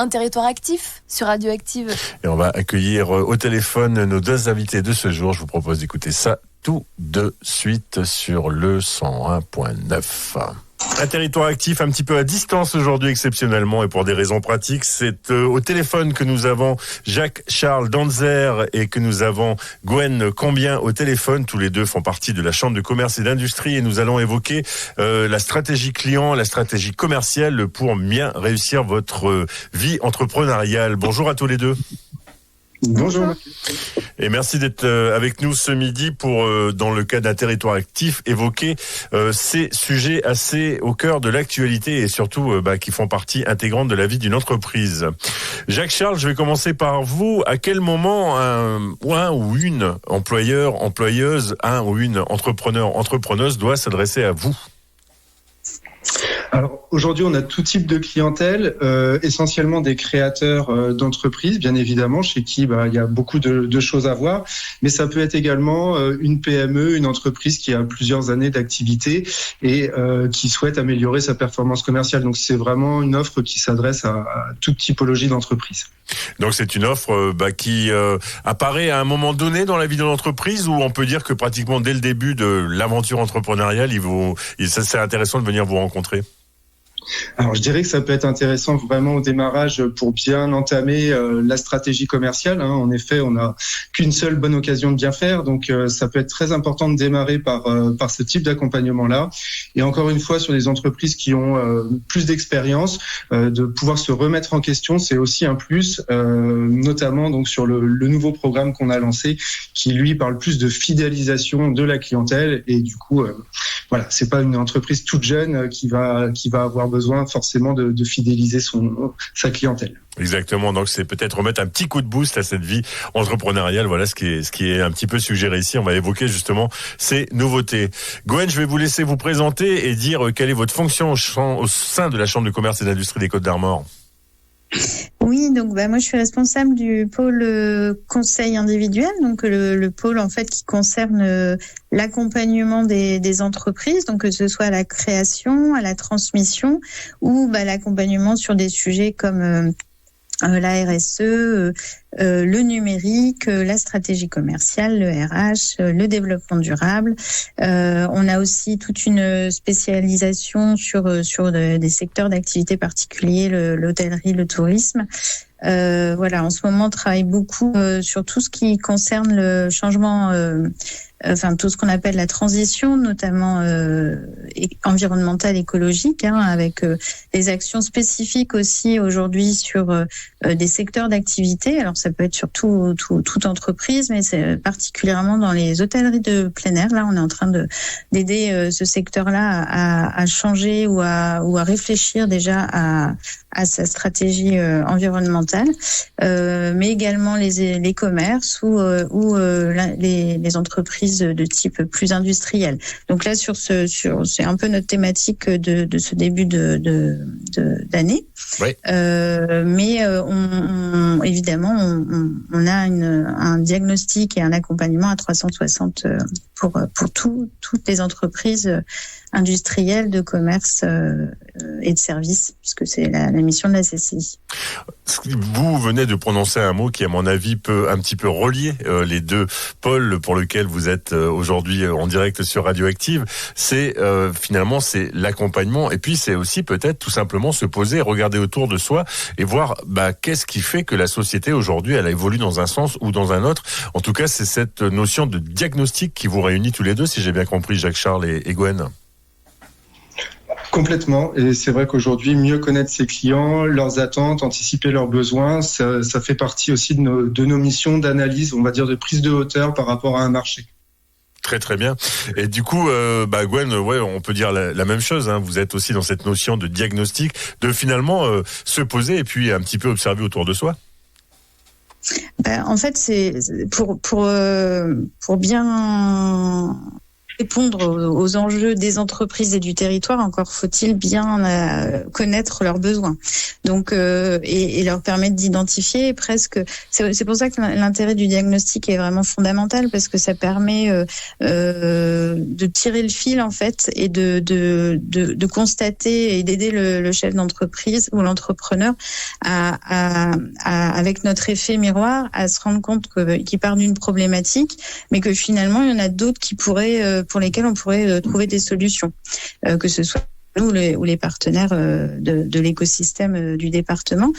Un territoire actif sur Radioactive. Et on va accueillir au téléphone nos deux invités de ce jour. Je vous propose d'écouter ça tout de suite sur le 101.9. Un territoire actif un petit peu à distance aujourd'hui exceptionnellement et pour des raisons pratiques. C'est au téléphone que nous avons Jacques-Charles Danzer et que nous avons Gwen Combien au téléphone. Tous les deux font partie de la Chambre de commerce et d'industrie et nous allons évoquer la stratégie client, la stratégie commerciale pour bien réussir votre vie entrepreneuriale. Bonjour à tous les deux. Bonjour. Et merci d'être avec nous ce midi pour, dans le cadre d'un territoire actif, évoquer ces sujets assez au cœur de l'actualité et surtout qui font partie intégrante de la vie d'une entreprise. Jacques-Charles, je vais commencer par vous. À quel moment un ou une employeur, employeuse, un ou une entrepreneur, entrepreneuse doit s'adresser à vous ? Alors aujourd'hui, on a tout type de clientèle, essentiellement des créateurs d'entreprises, bien évidemment, chez qui il y a beaucoup de choses à voir. Mais ça peut être également une PME, une entreprise qui a plusieurs années d'activité et qui souhaite améliorer sa performance commerciale. Donc c'est vraiment une offre qui s'adresse à toute typologie d'entreprise. Donc c'est une offre qui apparaît à un moment donné dans la vie de l'entreprise, où on peut dire que pratiquement dès le début de l'aventure entrepreneuriale, c'est intéressant de venir vous rencontrer. Alors je dirais que ça peut être intéressant vraiment au démarrage pour bien entamer la stratégie commerciale. En effet, on n'a qu'une seule bonne occasion de bien faire, donc ça peut être très important de démarrer par ce type d'accompagnement-là. Et encore une fois, sur les entreprises qui ont plus d'expérience, de pouvoir se remettre en question, c'est aussi un plus, notamment donc sur le nouveau programme qu'on a lancé, qui lui parle plus de fidélisation de la clientèle. Et du coup, c'est pas une entreprise toute jeune qui va avoir besoin forcément de fidéliser sa clientèle. Exactement, donc c'est peut-être remettre un petit coup de boost à cette vie entrepreneuriale. Voilà ce qui est un petit peu suggéré ici. On va évoquer justement ces nouveautés. Gwen, je vais vous laisser vous présenter et dire quelle est votre fonction au sein de la Chambre de commerce et d'industrie des Côtes-d'Armor. Oui, donc moi je suis responsable du pôle conseil individuel, donc le pôle en fait qui concerne l'accompagnement des entreprises, donc que ce soit à la création, à la transmission ou l'accompagnement sur des sujets comme la RSE, le numérique, la stratégie commerciale, le RH, le développement durable. On a aussi toute une spécialisation sur des secteurs d'activité particuliers, l'hôtellerie, le tourisme. En ce moment, on travaille beaucoup sur tout ce qui concerne le changement, tout ce qu'on appelle la transition, notamment environnementale, écologique, avec des actions spécifiques aussi aujourd'hui sur des secteurs d'activité. Alors ça peut être sur toute entreprise, mais c'est particulièrement dans les hôtelleries de plein air. Là, on est en train d'aider ce secteur-là à changer ou à réfléchir déjà à sa stratégie environnementale, mais également les commerces ou les entreprises de type plus industriel. Donc là, c'est un peu notre thématique de ce début d'année. Oui. Mais évidemment, on a un diagnostic et un accompagnement à 360 pour toutes les entreprises industrielles, de commerce et de services, puisque c'est la mission de la CCI. Vous venez de prononcer un mot qui, à mon avis, peut un petit peu relier les deux pôles pour lesquels vous êtes aujourd'hui en direct sur Radioactive. C'est finalement c'est l'accompagnement, et puis c'est aussi peut-être tout simplement se poser, regarder autour de soi et voir qu'est-ce qui fait que la société aujourd'hui elle évolue dans un sens ou dans un autre. En tout cas, c'est cette notion de diagnostic qui vous réunit tous les deux, si j'ai bien compris, Jacques-Charles et Gwen. Complètement, et c'est vrai qu'aujourd'hui, mieux connaître ses clients, leurs attentes, anticiper leurs besoins, ça fait partie aussi de nos missions d'analyse, on va dire de prise de hauteur par rapport à un marché. Très très bien. Et du coup, Gwen, on peut dire la même chose. Vous êtes aussi dans cette notion de diagnostic, de finalement se poser et puis un petit peu observer autour de soi. En fait, c'est pour bien répondre aux enjeux des entreprises et du territoire, encore faut-il bien connaître leurs besoins. Donc, et leur permettre d'identifier presque. C'est pour ça que l'intérêt du diagnostic est vraiment fondamental, parce que ça permet de tirer le fil en fait et de constater et d'aider le chef d'entreprise ou l'entrepreneur avec notre effet miroir à se rendre compte qu'il part d'une problématique, mais que finalement il y en a d'autres qui pour lesquels on pourrait trouver des solutions, que ce soit nous ou les partenaires de l'écosystème du département.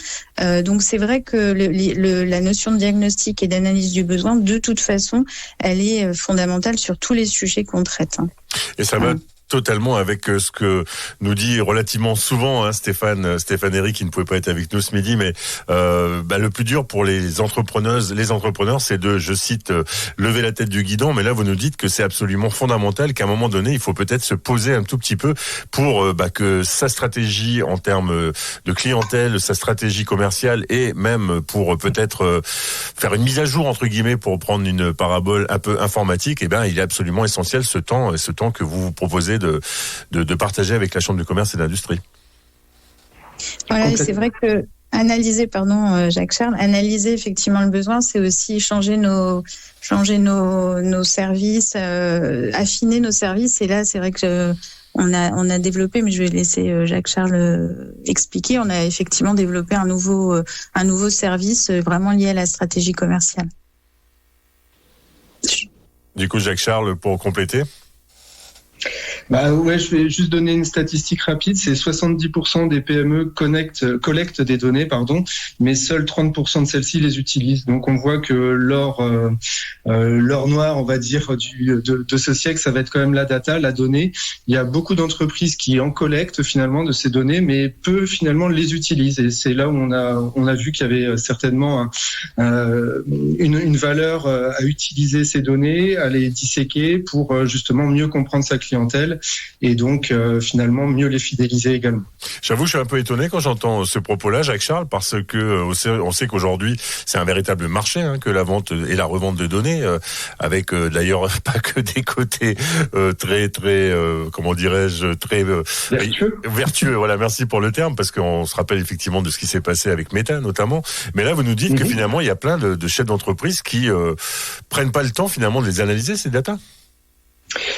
Donc c'est vrai que la notion de diagnostic et d'analyse du besoin, de toute façon, elle est fondamentale sur tous les sujets qu'on traite. Et ça va totalement avec ce que nous dit relativement souvent Stéphane Herry, qui ne pouvait pas être avec nous ce midi, mais le plus dur pour les entrepreneurs, c'est de, je cite, lever la tête du guidon. Mais là, vous nous dites que c'est absolument fondamental, qu'à un moment donné, il faut peut-être se poser un tout petit peu pour que sa stratégie en termes de clientèle, sa stratégie commerciale, et même pour peut-être faire une mise à jour entre guillemets, pour prendre une parabole un peu informatique. Il est absolument essentiel ce temps que vous proposez de partager avec la Chambre du commerce et de l'industrie. Voilà, c'est vrai que analyser effectivement le besoin, c'est aussi changer nos services, affiner nos services. Et là, c'est vrai que on a développé, mais je vais laisser Jacques-Charles expliquer. On a effectivement développé un nouveau service vraiment lié à la stratégie commerciale. Du coup, Jacques-Charles, pour compléter. Je vais juste donner une statistique rapide. C'est 70% des PME collectent des données, mais seuls 30% de celles-ci les utilisent. Donc on voit que l'or noir, on va dire, de ce siècle, ça va être quand même la data, la donnée. Il y a beaucoup d'entreprises qui en collectent finalement de ces données, mais peu finalement les utilisent. Et c'est là où on a vu qu'il y avait certainement une valeur à utiliser ces données, à les disséquer pour justement mieux comprendre sa clientèle et donc finalement mieux les fidéliser également. J'avoue, je suis un peu étonné quand j'entends ce propos-là, Jacques-Charles, parce que on sait qu'aujourd'hui c'est un véritable marché, que la vente et la revente de données, avec d'ailleurs pas que des côtés très comment dirais-je, très vertueux. Voilà, merci pour le terme, parce qu'on se rappelle effectivement de ce qui s'est passé avec Meta notamment. Mais là, vous nous dites que finalement il y a plein de chefs d'entreprise qui prennent pas le temps finalement de les analyser, ces datas.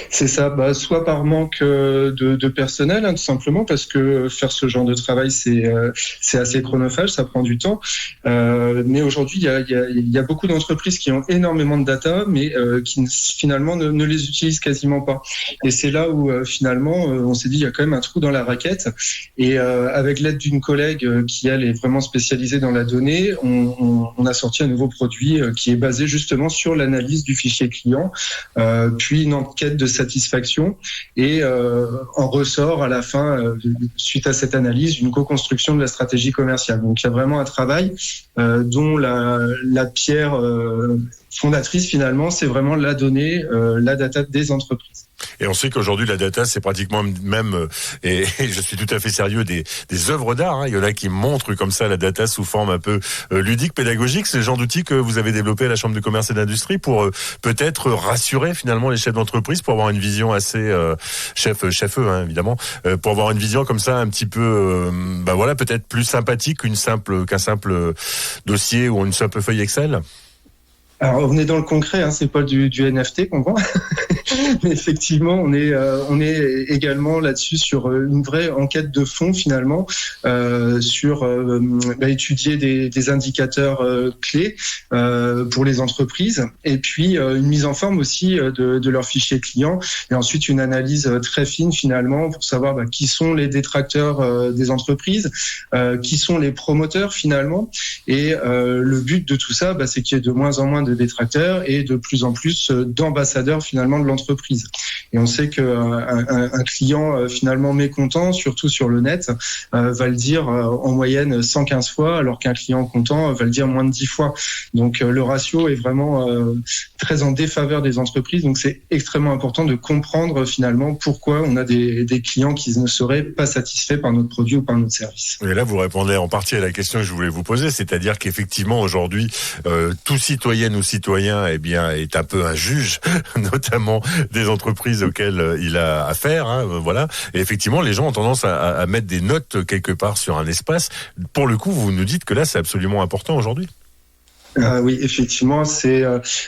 C'est ça, soit par manque de personnel, tout simplement, parce que faire ce genre de travail, c'est assez chronophage, ça prend du temps. Mais aujourd'hui, il y a beaucoup d'entreprises qui ont énormément de data, mais qui finalement ne les utilisent quasiment pas. Et c'est là où finalement, on s'est dit, il y a quand même un trou dans la raquette. Et avec l'aide d'une collègue qui, elle, est vraiment spécialisée dans la donnée, on a sorti un nouveau produit qui est basé justement sur l'analyse du fichier client, puis une enquête de satisfaction, et en ressort à la fin, suite à cette analyse, une co-construction de la stratégie commerciale. Donc il y a vraiment un travail dont la pierre fondatrice finalement, c'est vraiment la donnée, la data des entreprises. Et on sait qu'aujourd'hui la data, c'est pratiquement même, et je suis tout à fait sérieux, des œuvres d'art. Il y en a qui montrent comme ça la data sous forme un peu ludique, pédagogique. C'est le genre d'outil que vous avez développé à la Chambre de commerce et d'industrie pour peut-être rassurer finalement les chefs d'entreprise, pour avoir une vision assez chef-eux, évidemment, pour avoir une vision comme ça un petit peu, peut-être plus sympathique qu'un simple dossier ou une simple feuille Excel. Alors, on est dans le concret, c'est pas du NFT qu'on vend. Mais effectivement, on est également là-dessus sur une vraie enquête de fond finalement, sur étudier des indicateurs clés pour les entreprises, et puis une mise en forme aussi de leurs fichiers clients, et ensuite une analyse très fine finalement pour savoir qui sont les détracteurs des entreprises, qui sont les promoteurs finalement, et le but de tout ça, c'est qu'il y ait de moins en moins de détracteurs et de plus en plus d'ambassadeurs finalement de l'entreprise. Et on sait qu'un client finalement mécontent, surtout sur le net, va le dire en moyenne 115 fois, alors qu'un client content va le dire moins de 10 fois. Donc le ratio est vraiment très en défaveur des entreprises. Donc c'est extrêmement important de comprendre finalement pourquoi on a des clients qui ne seraient pas satisfaits par notre produit ou par notre service. Et là, vous répondez en partie à la question que je voulais vous poser, c'est-à-dire qu'effectivement aujourd'hui, tout citoyen ou nos citoyens, eh bien, est un peu un juge, notamment des entreprises auxquelles il a affaire. Hein, voilà. Et effectivement, les gens ont tendance à mettre des notes quelque part sur un espace. Pour le coup, vous nous dites que là, c'est absolument important aujourd'hui. Oui, effectivement, c'est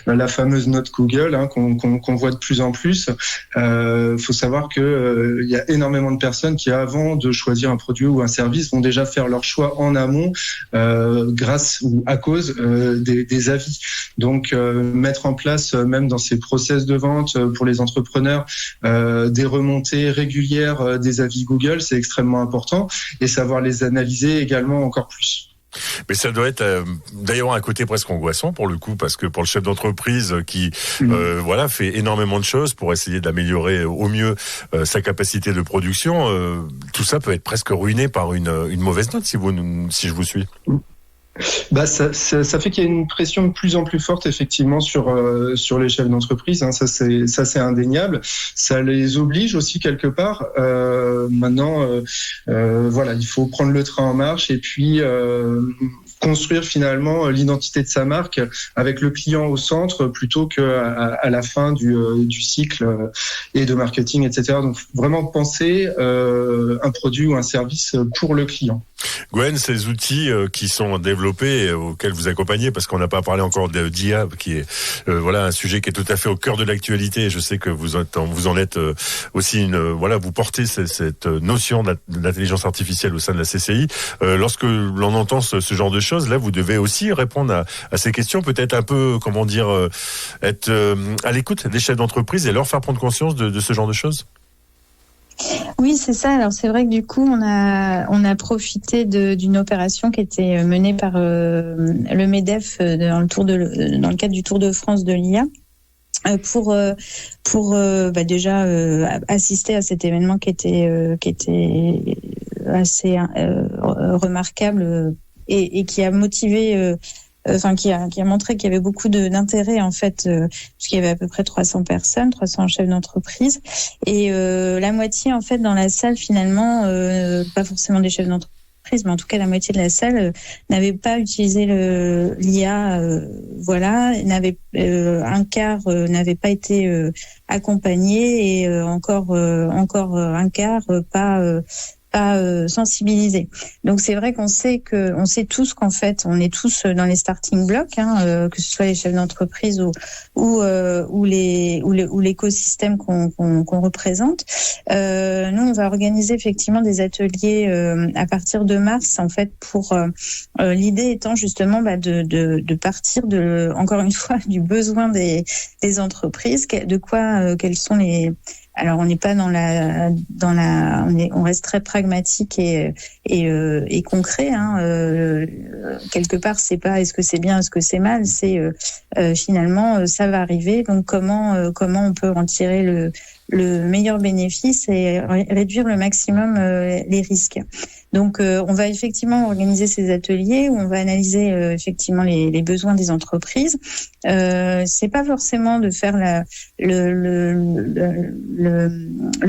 la fameuse note Google qu'on voit de plus en plus. Faut savoir que il y a énormément de personnes qui, avant de choisir un produit ou un service, vont déjà faire leur choix en amont grâce ou à cause des avis. Donc, mettre en place, même dans ces process de vente pour les entrepreneurs, des remontées régulières des avis Google, c'est extrêmement important, et savoir les analyser également encore plus. Mais ça doit être d'ailleurs un côté presque angoissant pour le coup, parce que pour le chef d'entreprise qui voilà, fait énormément de choses pour essayer d'améliorer au mieux sa capacité de production, tout ça peut être presque ruiné par une mauvaise note, si je vous suis. Ça fait qu'il y a une pression de plus en plus forte effectivement sur les chefs d'entreprise. Hein. Ça c'est indéniable. Ça les oblige aussi quelque part. Maintenant, voilà, il faut prendre le train en marche et puis construire finalement l'identité de sa marque avec le client au centre plutôt qu'à la fin du cycle et de marketing, etc. Donc vraiment penser un produit ou un service pour le client. Gwen, ces outils qui sont développés, auxquels vous accompagnez, parce qu'on n'a pas parlé encore d'IA, qui est voilà un sujet qui est tout à fait au cœur de l'actualité. Et je sais que vous en êtes aussi voilà, vous portez cette notion d'intelligence artificielle au sein de la CCI. Lorsque l'on entend ce genre de choses, là, vous devez aussi répondre à ces questions, peut-être un peu, comment dire, être à l'écoute des chefs d'entreprise et leur faire prendre conscience de ce genre de choses. Oui, c'est ça. Alors c'est vrai que du coup, on a profité d'une opération qui était menée par le MEDEF dans le cadre du Tour de France de l'IA. Pour déjà assister à cet événement qui était assez remarquable et qui a motivé qui a montré qu'il y avait beaucoup d'intérêt en fait, parce qu'il y avait à peu près 300 chefs d'entreprise, et la moitié en fait dans la salle finalement, pas forcément des chefs d'entreprise, mais en tout cas la moitié de la salle n'avait pas utilisé l'IA, un quart n'avait pas été accompagné, et encore un quart pas sensibilisés. Donc c'est vrai qu'on sait sait tous qu'en fait on est tous dans les starting blocks, que ce soit les chefs d'entreprise ou l'écosystème qu'on représente. Nous on va organiser effectivement des ateliers à partir de mars en fait, pour l'idée étant justement de partir encore une fois du besoin des entreprises, quels sont les. Alors on n'est pas on reste très pragmatique et concret. Quelque part, c'est pas est-ce que c'est bien, est-ce que c'est mal. C'est finalement ça va arriver. Donc comment on peut en tirer le meilleur bénéfice et réduire le maximum les risques. Donc on va effectivement organiser ces ateliers où on va analyser effectivement les besoins des entreprises. C'est pas forcément de faire le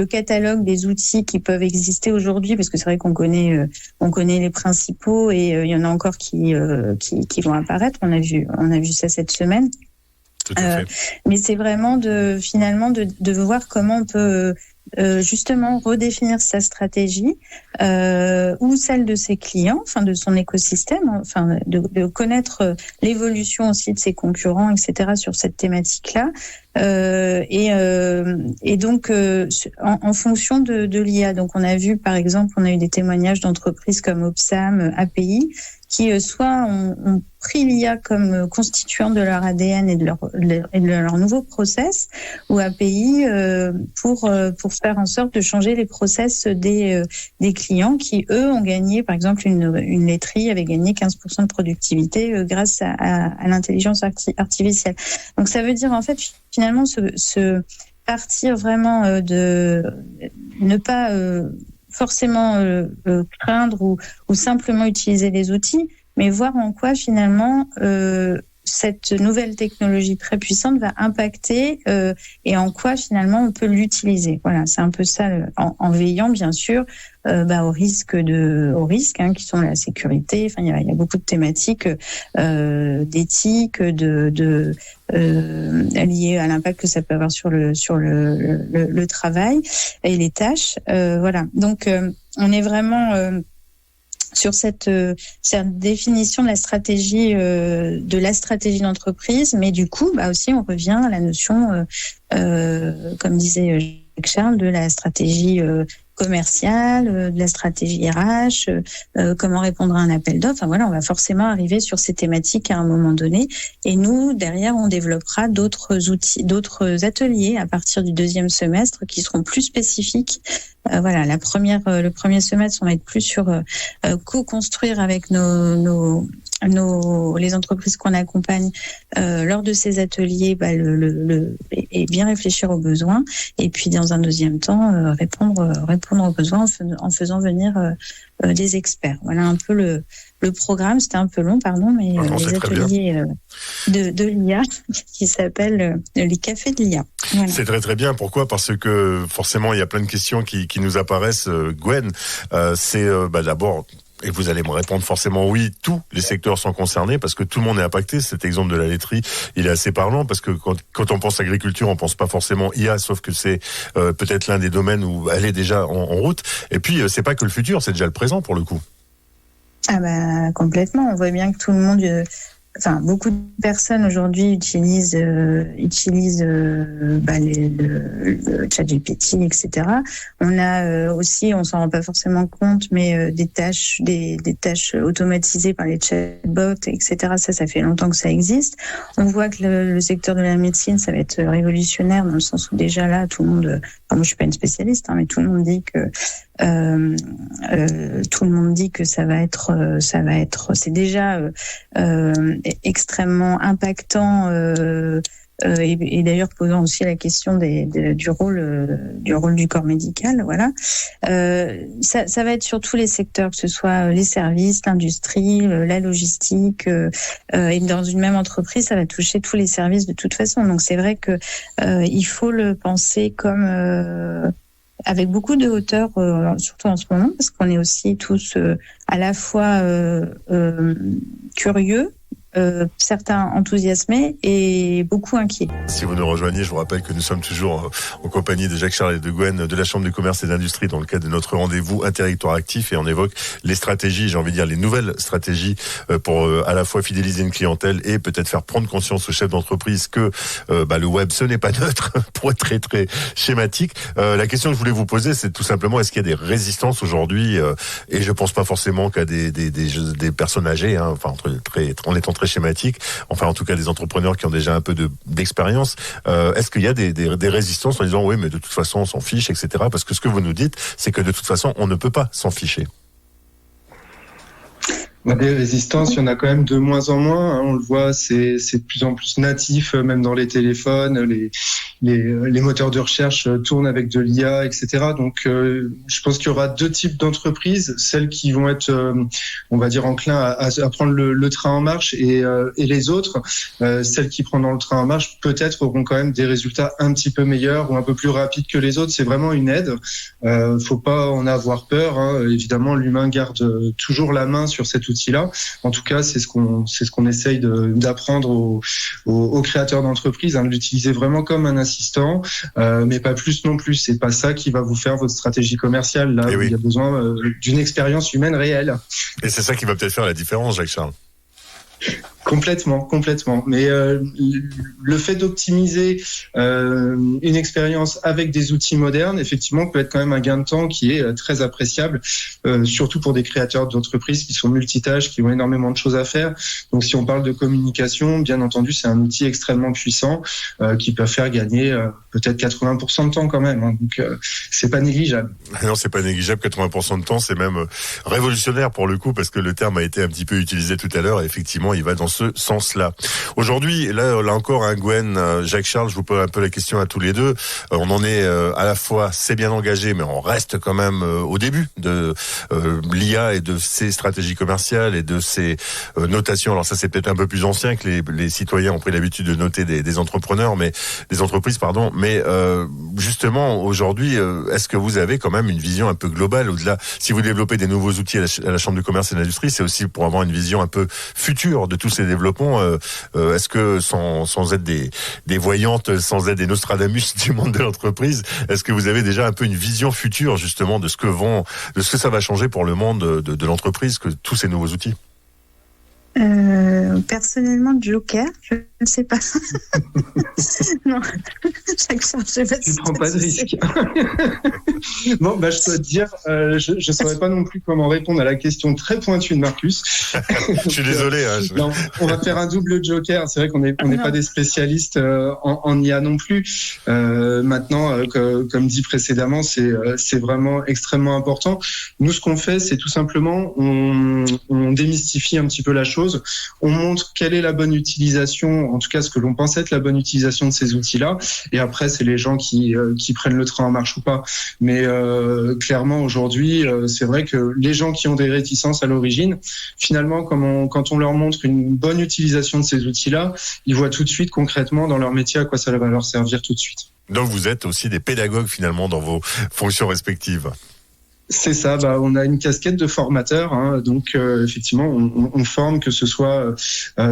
catalogue des outils qui peuvent exister aujourd'hui, parce que c'est vrai qu'on connaît les principaux, et il y en a encore qui vont apparaître. On a vu ça cette semaine. Mais c'est vraiment de voir comment on peut justement redéfinir sa stratégie ou celle de ses clients, de son écosystème, de connaître l'évolution aussi de ses concurrents, etc. sur cette thématique-là. Et donc en fonction de l'IA. Donc on a vu par exemple, on a eu des témoignages d'entreprises comme Opsam, API, qui soit ont pris l'IA comme constituant de leur ADN et de leur nouveau process, ou API pour faire en sorte de changer les process des clients qui, eux, ont gagné, par exemple, une laiterie avait gagné 15% de productivité grâce à l'intelligence artificielle. Donc ça veut dire en fait finalement se partir vraiment de ne pas forcément craindre ou simplement utiliser les outils, mais voir en quoi finalement cette nouvelle technologie très puissante va impacter et en quoi finalement on peut l'utiliser. Voilà, c'est un peu ça, en veillant bien sûr au risque qui sont la sécurité. Enfin, il y a beaucoup de thématiques d'éthique, liées à l'impact que ça peut avoir sur le travail et les tâches. Voilà, donc on est vraiment sur cette définition de la stratégie d'entreprise, mais du coup, aussi on revient à la notion, comme disait Jacques Charles, de la stratégie commerciale, de la stratégie RH, comment répondre à un appel d'offres. Enfin voilà, on va forcément arriver sur ces thématiques à un moment donné. Et nous, derrière, on développera d'autres outils, d'autres ateliers à partir du 2e semestre qui seront plus spécifiques. Voilà, le premier semestre, on va être plus sur co-construire avec les entreprises qu'on accompagne lors de ces ateliers, et bien réfléchir aux besoins. Et puis, dans un deuxième temps, répondre aux besoins en faisant venir des experts. Voilà un peu le programme. C'était un peu long, pardon, mais les ateliers de l'IA qui s'appellent les cafés de l'IA. Voilà. C'est très très bien. Pourquoi ? Parce que forcément, il y a plein de questions qui nous apparaissent. Gwen, c'est d'abord... Et vous allez me répondre forcément oui, tous les secteurs sont concernés parce que tout le monde est impacté. Cet exemple de la laiterie, il est assez parlant parce que quand on pense agriculture, on pense pas forcément IA, sauf que c'est peut-être l'un des domaines où elle est déjà en route. Et puis, c'est pas que le futur, c'est déjà le présent pour le coup. Ah complètement. On voit bien que tout le monde... beaucoup de personnes aujourd'hui utilisent le ChatGPT, etc. On a aussi, on s'en rend pas forcément compte, mais des tâches automatisées par les chatbots, etc. Ça fait longtemps que ça existe. On voit que le secteur de la médecine, ça va être révolutionnaire dans le sens où déjà là, tout le monde, moi je suis pas une spécialiste, mais tout le monde dit que ça va être, c'est déjà extrêmement impactant et d'ailleurs posant aussi la question du rôle du corps médical. Voilà, ça va être sur tous les secteurs, que ce soit les services, l'industrie, la logistique, et dans une même entreprise, ça va toucher tous les services de toute façon. Donc c'est vrai que il faut le penser comme avec beaucoup de hauteur, surtout en ce moment, parce qu'on est aussi tous à la fois curieux, certains enthousiasmés et beaucoup inquiets. Si vous nous rejoignez, je vous rappelle que nous sommes toujours en compagnie de Jacques Charles et de Gwen de la Chambre du commerce et d'industrie dans le cadre de notre rendez-vous Interrictoire Actif, et on évoque les stratégies, j'ai envie de dire les nouvelles stratégies pour à la fois fidéliser une clientèle et peut-être faire prendre conscience aux chefs d'entreprise que le web ce n'est pas neutre, pour être très très schématique. La question que je voulais vous poser, c'est tout simplement, est-ce qu'il y a des résistances aujourd'hui, et je pense pas forcément qu'à des personnes âgées, en étant très schématique, enfin en tout cas des entrepreneurs qui ont déjà un peu d'expérience. Est-ce qu'il y a des résistances en disant oui mais de toute façon on s'en fiche, etc. Parce que ce que vous nous dites, c'est que de toute façon on ne peut pas s'en ficher. Des résistances, il y en a quand même de moins en moins. On le voit, c'est de plus en plus natif, même dans les téléphones. Les moteurs de recherche tournent avec de l'IA, etc. Donc, je pense qu'il y aura deux types d'entreprises, celles qui vont être, on va dire, enclins à prendre le train en marche, et les autres, celles qui prendront le train en marche, peut-être auront quand même des résultats un petit peu meilleurs ou un peu plus rapides que les autres. C'est vraiment une aide. Faut pas en avoir peur. Évidemment, l'humain garde toujours la main sur cet outil-là. En tout cas, c'est ce qu'on essaye d'apprendre aux créateurs d'entreprises, de l'utiliser vraiment comme un assistant, mais pas plus non plus. C'est pas ça qui va vous faire votre stratégie commerciale. Là, il y a besoin d'une expérience humaine réelle. Et c'est ça qui va peut-être faire la différence, Jacques Charles. Complètement. Mais le fait d'optimiser une expérience avec des outils modernes, effectivement, peut être quand même un gain de temps qui est très appréciable, surtout pour des créateurs d'entreprises qui sont multitâches, qui ont énormément de choses à faire. Donc, si on parle de communication, bien entendu, c'est un outil extrêmement puissant qui peut faire gagner peut-être 80% de temps quand même. Donc, c'est pas négligeable. Non, c'est pas négligeable. 80% de temps, c'est même révolutionnaire pour le coup, parce que le terme a été un petit peu utilisé tout à l'heure. Et effectivement, il va dans ce sens-là. Aujourd'hui, là encore, Gwen, Jacques-Charles, je vous pose un peu la question à tous les deux. On en est à la fois, c'est bien engagé, mais on reste quand même au début de l'IA et de ses stratégies commerciales et de ses notations. Alors ça, c'est peut-être un peu plus ancien que les citoyens ont pris l'habitude de noter des entrepreneurs, mais des entreprises, pardon. Mais justement, aujourd'hui, est-ce que vous avez quand même une vision un peu globale au-delà? Si vous développez des nouveaux outils à la Chambre du commerce et de l'industrie, c'est aussi pour avoir une vision un peu future de tous ces développements. Est-ce que sans être des voyantes, sans être des Nostradamus du monde de l'entreprise, est-ce que vous avez déjà un peu une vision future justement de ce que ça va changer pour le monde de l'entreprise, que tous ces nouveaux outils? Personnellement, Joker, je ne sais pas. Non, chaque chose, je sais pas. Tu prends pas de risque. Bon, je peux te dire, je saurais pas non plus comment répondre à la question très pointue de Marcus. Je suis désolé. Non, on va faire un double Joker. C'est vrai qu'on n'est pas des spécialistes en IA non plus. Maintenant, comme dit précédemment, c'est vraiment extrêmement important. Nous, ce qu'on fait, c'est tout simplement, on démystifie un petit peu la chose. On montre quelle est la bonne utilisation, en tout cas ce que l'on pense être la bonne utilisation de ces outils-là. Et après, c'est les gens qui prennent le train en marche ou pas. Mais clairement, aujourd'hui, c'est vrai que les gens qui ont des réticences à l'origine, finalement, quand on leur montre une bonne utilisation de ces outils-là, ils voient tout de suite concrètement dans leur métier à quoi ça va leur servir tout de suite. Donc vous êtes aussi des pédagogues finalement dans vos fonctions respectives. C'est ça, on a une casquette de formateur, hein, donc effectivement on forme, que ce soit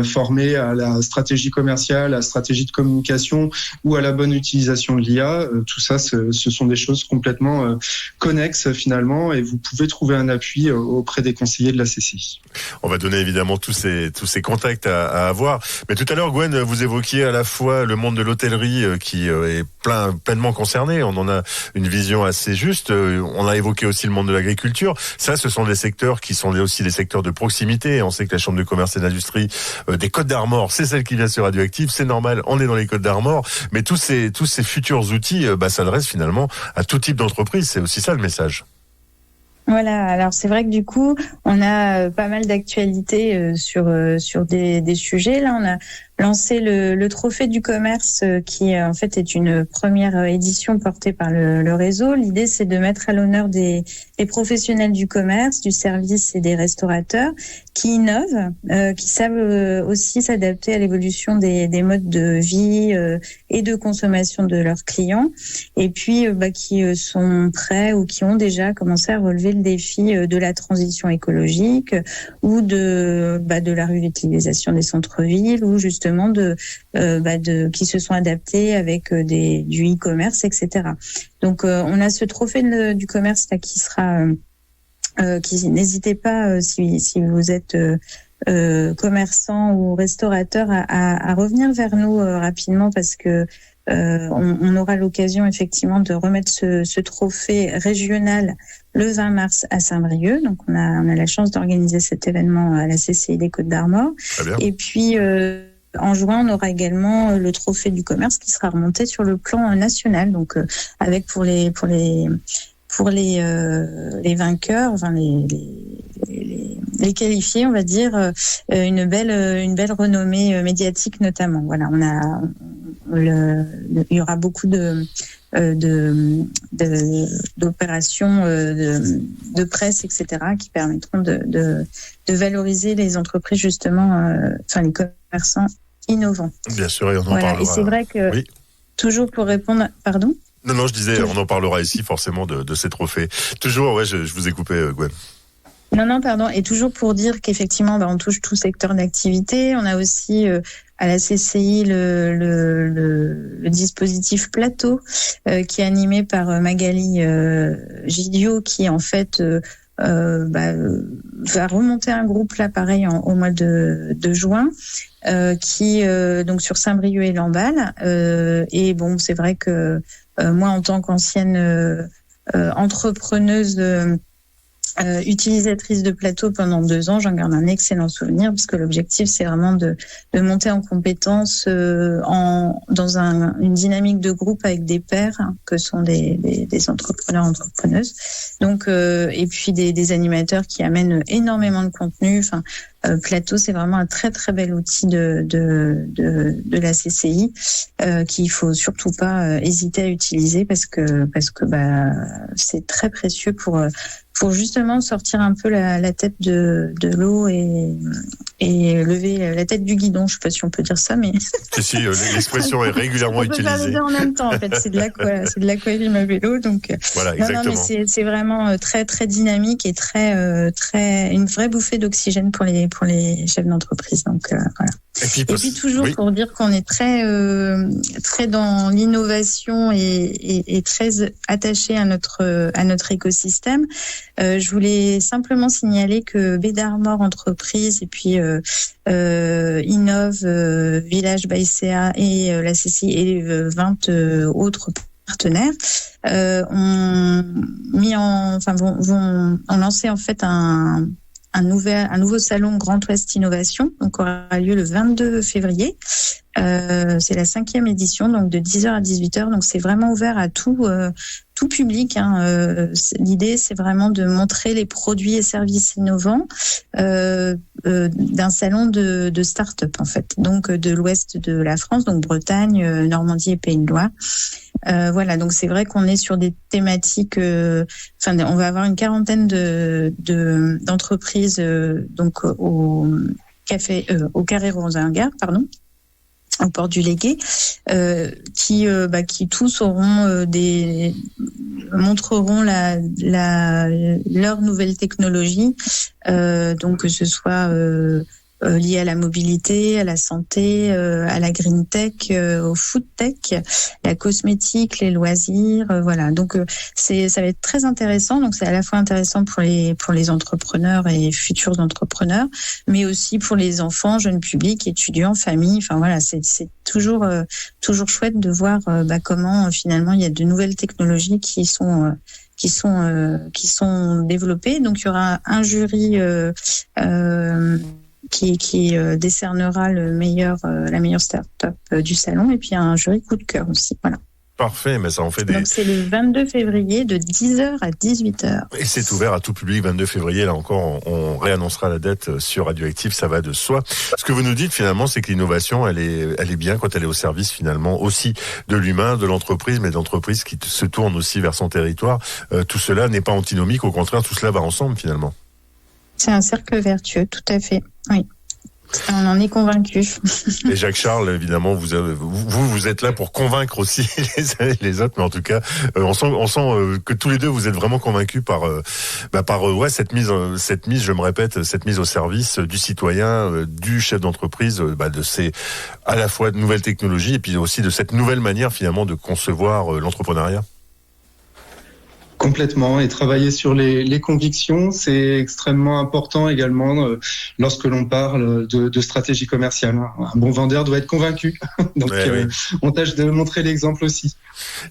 formé à la stratégie commerciale, à la stratégie de communication ou à la bonne utilisation de l'IA. Tout ça, ce sont des choses complètement connexes finalement, et vous pouvez trouver un appui auprès des conseillers de la CCI. On va donner évidemment tous ces contacts à avoir. Mais tout à l'heure, Gwen, vous évoquiez à la fois le monde de l'hôtellerie qui est pleinement concerné. On en a une vision assez juste. On a évoqué aussi le monde de l'agriculture. Ça, ce sont des secteurs qui sont aussi des secteurs de proximité. On sait que la Chambre de commerce et d'industrie des Côtes d'Armor, c'est celle qui vient sur Radioactive. C'est normal, on est dans les Côtes d'Armor. Mais tous ces futurs outils s'adressent finalement à tout type d'entreprise. C'est aussi ça le message. Voilà, alors c'est vrai que du coup, on a pas mal d'actualités sur des sujets. Là, on a lancé le trophée du commerce qui en fait est une première édition portée par le réseau. L'idée, c'est de mettre à l'honneur des professionnels du commerce, du service et des restaurateurs qui innovent, qui savent aussi s'adapter à l'évolution des modes de vie et de consommation de leurs clients, et puis qui sont prêts ou qui ont déjà commencé à relever le défi de la transition écologique ou de la réutilisation des centres-villes, ou justement qui se sont adaptés avec du e-commerce, etc. Donc on a ce trophée du commerce là qui sera n'hésitez pas si vous êtes commerçant ou restaurateur à revenir vers nous rapidement, parce que on aura l'occasion effectivement de remettre ce trophée régional le 20 mars à Saint-Brieuc. Donc on a la chance d'organiser cet événement à la CCI des Côtes d'Armor. Et puis en juin, on aura également le trophée du commerce qui sera remonté sur le plan national. Donc avec pour les vainqueurs, enfin les qualifiés, on va dire, une belle renommée médiatique notamment. Voilà, il y aura beaucoup d'opérations de presse, etc., qui permettront de valoriser les entreprises justement, les commerçants innovants. Bien sûr, et on en parlera. Et c'est vrai que toujours pour répondre, pardon. Non, je disais, on en parlera ici forcément de ces trophées. Toujours, je vous ai coupé, Gwen. Non, pardon. Et toujours pour dire qu'effectivement, on touche tout secteur d'activité. On a aussi à la CCI le dispositif Plateau qui est animé par Magali Gidio, qui en fait va remonter un groupe là, pareil, au mois de juin, qui donc sur Saint-Brieuc et Lamballe. Et bon, c'est vrai que moi, en tant qu'ancienne entrepreneuse utilisatrice de Plateau pendant 2 ans, j'en garde un excellent souvenir, parce que l'objectif, c'est vraiment de monter en compétences dans une dynamique de groupe avec des pairs, que sont des entrepreneuses. Donc et puis des animateurs qui amènent énormément de contenu. Enfin, Plateau, c'est vraiment un très très bel outil de la CCI qu'il faut surtout pas hésiter à utiliser parce que c'est très précieux pour justement sortir un peu la tête de l'eau et lever la tête du guidon. Je sais pas si on peut dire ça, mais si l'expression est régulièrement utilisée. On peut pas le dire en même temps. En fait, c'est de l'aquarime à vélo, donc voilà, exactement. Non, mais c'est vraiment très très dynamique et très une vraie bouffée d'oxygène pour les chefs d'entreprise. Donc voilà. Et puis toujours pour dire qu'on est très très dans l'innovation et très attaché à notre écosystème. Je voulais simplement signaler que Baie d'Armor Entreprise et puis Innov, Village Baïséa et la CCI et 20 autres partenaires ont lancé en fait un nouveau salon Grand Ouest Innovation, donc aura lieu le 22 février. C'est la 5e édition, donc de 10h à 18h. Donc c'est vraiment ouvert à tout public. L'idée, c'est vraiment de montrer les produits et services innovants d'un salon de start-up en fait. Donc de l'ouest de la France, donc Bretagne, Normandie et Pays de Loire. Voilà, donc c'est vrai qu'on est sur des thématiques. On va avoir une quarantaine d'entreprises donc au Carré Rosingar, au port du Légué, qui tous montreront leur nouvelle technologie, donc que ce soit lié à la mobilité, à la santé, à la green tech, au food tech, la cosmétique, les loisirs, voilà. Donc ça va être très intéressant. Donc c'est à la fois intéressant pour les entrepreneurs et futurs entrepreneurs, mais aussi pour les enfants, jeunes publics, étudiants, familles. Enfin voilà, c'est toujours chouette de voir comment finalement il y a de nouvelles technologies qui sont développées. Donc il y aura un jury qui décernera la meilleure start-up du salon, et puis un jury coup de cœur aussi. Voilà. Parfait, mais ça en fait des... Donc c'est le 22 février de 10h à 18h. Et c'est ouvert à tout public, 22 février, là encore, on réannoncera la date sur Radioactive, ça va de soi. Ce que vous nous dites finalement, c'est que l'innovation, elle est bien quand elle est au service finalement aussi de l'humain, de l'entreprise, mais d'entreprises qui se tournent aussi vers son territoire. Tout cela n'est pas antinomique, au contraire, tout cela va ensemble finalement. C'est un cercle vertueux, tout à fait, oui. On en est convaincu. Et Jacques Charles, évidemment, vous êtes là pour convaincre aussi les autres, mais en tout cas, on sent que tous les deux vous êtes vraiment convaincus par cette mise, je me répète, cette mise au service du citoyen, du chef d'entreprise, de ces à la fois de nouvelles technologies et puis aussi de cette nouvelle manière finalement de concevoir l'entrepreneuriat. Complètement, et travailler sur les convictions, c'est extrêmement important également lorsque l'on parle de stratégie commerciale. Un bon vendeur doit être convaincu, donc on tâche de montrer l'exemple aussi.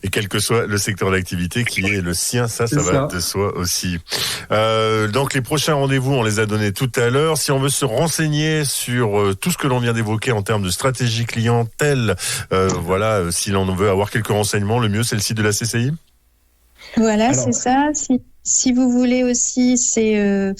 Et quel que soit le secteur d'activité qui est le sien, ça va de soi aussi. Donc les prochains rendez-vous, on les a donnés tout à l'heure. Si on veut se renseigner sur tout ce que l'on vient d'évoquer en termes de stratégie clientèle, si l'on veut avoir quelques renseignements, le mieux c'est le site de la CCI. Voilà, c'est ça. Si vous voulez aussi, c'est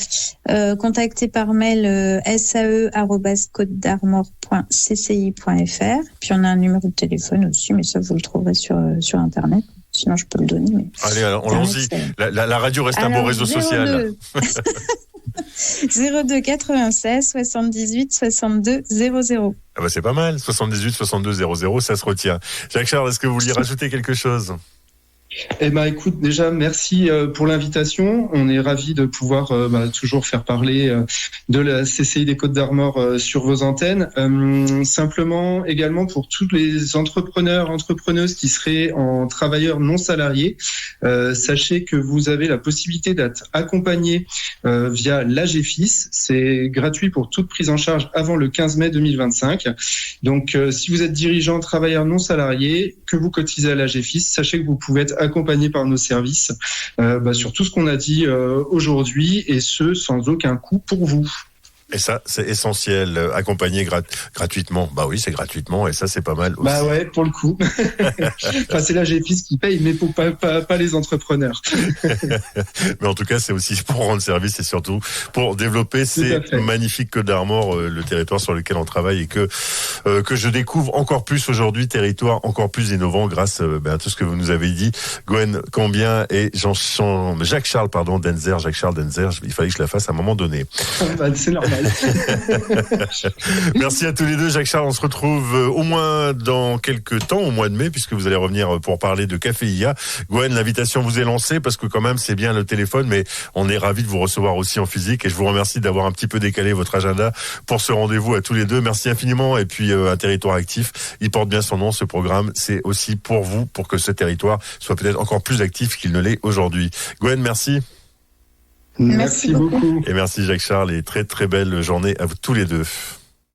contacter par mail sae@cotedarmor.cci.fr. Puis on a un numéro de téléphone aussi, mais ça vous le trouverez sur Internet. Sinon, je peux le donner. Mais allez, alors, allons-y. La radio reste un beau réseau social. 02 96 78 62 00. Ah c'est pas mal. 78 62 00, ça se retient. Jacques Charles, est-ce que vous vouliez rajouter quelque chose ? Écoute, déjà merci pour l'invitation. On est ravis de pouvoir toujours faire parler de la CCI des Côtes d'Armor sur vos antennes. Simplement également pour tous les entrepreneuses qui seraient en travailleurs non salariés, sachez que vous avez la possibilité d'être accompagné via l'AGFIS. C'est gratuit pour toute prise en charge avant le 15 mai 2025. Donc si vous êtes dirigeant, travailleur non salarié, que vous cotisez à l'AGFIS, sachez que vous pouvez être accompagné par nos services sur tout ce qu'on a dit aujourd'hui, et ce sans aucun coût pour vous. Et ça, c'est essentiel, accompagner gratuitement. Bah oui, c'est gratuitement, et ça, c'est pas mal aussi. Bah ouais, pour le coup. Enfin, c'est la GFIS qui paye, mais pour pas les entrepreneurs. Mais en tout cas, c'est aussi pour rendre service et surtout pour développer ces magnifiques Côtes d'Armor, le territoire sur lequel on travaille et que je découvre encore plus aujourd'hui, territoire encore plus innovant grâce à tout ce que vous nous avez dit. Gwen Cambien et Jacques-Charles Denzer. Jacques-Charles Denzer, il fallait que je la fasse à un moment donné. C'est normal. Merci à tous les deux. Jacques-Charles, on se retrouve au moins dans quelques temps, au mois de mai, puisque vous allez revenir pour parler de Café IA. Gwen, l'invitation vous est lancée parce que quand même c'est bien le téléphone, mais on est ravis de vous recevoir aussi en physique et je vous remercie d'avoir un petit peu décalé votre agenda pour ce rendez-vous à tous les deux. Merci infiniment. Et puis un territoire actif, il porte bien son nom, ce programme. C'est aussi pour vous, pour que ce territoire soit peut-être encore plus actif qu'il ne l'est aujourd'hui. Gwen, merci. Merci beaucoup. Et merci Jacques-Charles et très très belle journée à vous tous les deux.